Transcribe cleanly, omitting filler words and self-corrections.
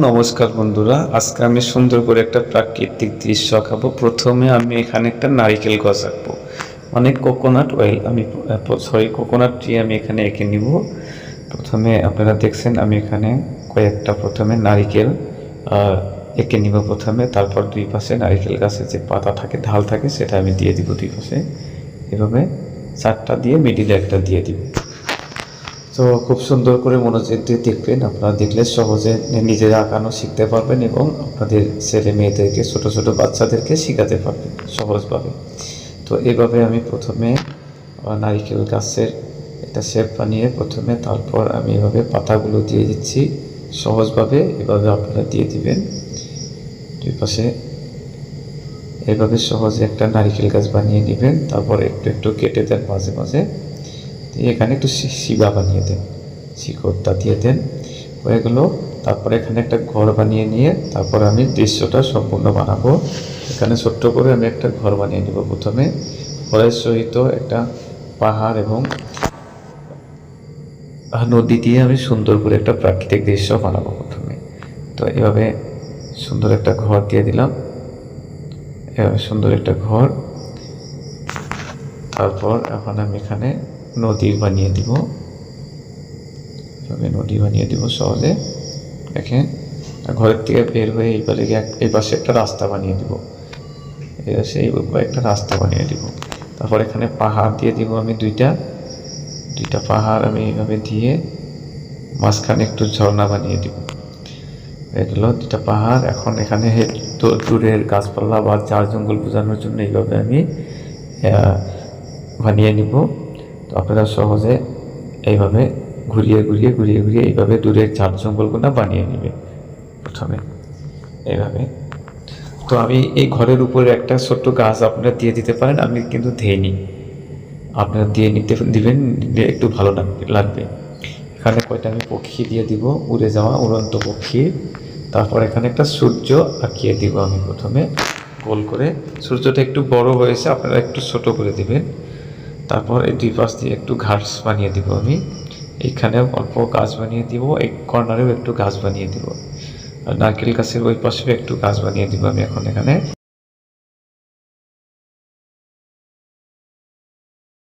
নমস্কার বন্ধুরা, আজকে আমি সুন্দর করে একটা প্রাকৃতিক দৃশ্য আঁকাবো। প্রথমে আমি এখানে একটা নারিকেল গাছ আঁকবো, মানে কোকোনাট অয়েল কোকোনাট ট্রি আমি এখানে এঁকে নিব। প্রথমে আপনারা দেখছেন আমি এখানে কয়েকটা প্রথমে নারিকেল এঁকে নিব প্রথমে, তারপর দুই পাশে নারিকেল গাছের যে পাতা থাকে, ঢাল থাকে, সেটা আমি দিয়ে দিব দুই পাশে। এভাবে চারটা দিয়ে মিডিলে একটা দিয়ে দিব। তো খুব সুন্দর করে মনোযোগ দিয়ে দেখবেন, আপনারা দেখলে সহজে নিজেরা আঁকানো শিখতে পারবেন এবং আপনাদের ছেলে মেয়েদেরকে, ছোটো ছোটো বাচ্চাদেরকে শেখাতে পারবেন সহজভাবে। তো এইভাবে আমি প্রথমে নারিকেল গাছের একটা শেপ বানিয়ে প্রথমে, তারপর আমি এভাবে পাতাগুলো দিয়ে দিচ্ছি সহজভাবে। এভাবে আপনারা দিয়ে দিবেন দুই পাশে, এইভাবে সহজে একটা নারিকেল গাছ বানিয়ে নেবেন। তারপর একটু একটু কেটে দেন মাঝে মাঝে, এখানে একটু শিবা বানিয়ে দেন, শিকড়টা দিয়ে দেন, হয়ে গেল। তারপরে এখানে একটা ঘর বানিয়ে নিয়ে তারপর আমি দৃশ্যটা সম্পূর্ণ বানাবো। এখানে ছোট্ট করে আমি একটা ঘর বানিয়ে নিব প্রথমে, ঘরের সহিত একটা পাহাড় এবং নদী দিয়ে আমি সুন্দর করে একটা প্রাকৃতিক দৃশ্য বানাবো প্রথমে। তো এভাবে সুন্দর একটা ঘর দিয়ে দিলাম, এভাবে সুন্দর একটা ঘর। তারপর এখন আমি এখানে নদী বানিয়ে দিব, এভাবে নদী বানিয়ে দিব সহজে। দেখেন, ঘরের থেকে বের হয়ে এই পাশে একটা রাস্তা বানিয়ে দিব, এই পাশে একটা রাস্তা বানিয়ে দিব। তারপর এখানে পাহাড় দিয়ে দিব আমি দুইটা পাহাড় আমি এইভাবে দিয়ে মাঝখানে একটু ঝর্ণা বানিয়ে দিব। এগুলো দুইটা পাহাড়। এখন এখানে দূরের গাছপালা বা ঝাড় জঙ্গল বোঝানোর জন্য এইভাবে আমি বানিয়ে নিব। তো আপনারা সহজে এইভাবে ঘুরিয়ে এইভাবে দূরের ঝাড় জঙ্গলগুলো বানিয়ে নেবে প্রথমে এইভাবে। তো আমি এই ঘরের উপরে একটা ছোট্ট গাছ আপনারা দিয়ে দিতে পারেন, আমি কিন্তু দেইনি, আপনারা দিয়ে দিবেন, একটু ভালো লাগবে। এখানে কয়টা আমি পক্ষী দিয়ে দিব, উড়ে যাওয়া উড়ন্ত পক্ষী। তারপর এখানে একটা সূর্য আঁকিয়ে দিব আমি প্রথমে গোল করে। সূর্যটা একটু বড় হয়েছে, আপনারা একটু ছোট করে দিবেন। তারপর এই দুই পাশ দিয়ে একটু ঘাস বানিয়ে দিব আমি, এইখানেও অল্প গাছ বানিয়ে দিব, এই কর্নারেও একটু গাছ বানিয়ে দিব, আর নারকেল গাছের ওই পাশেও একটু গাছ বানিয়ে দিব আমি এখন এখানে।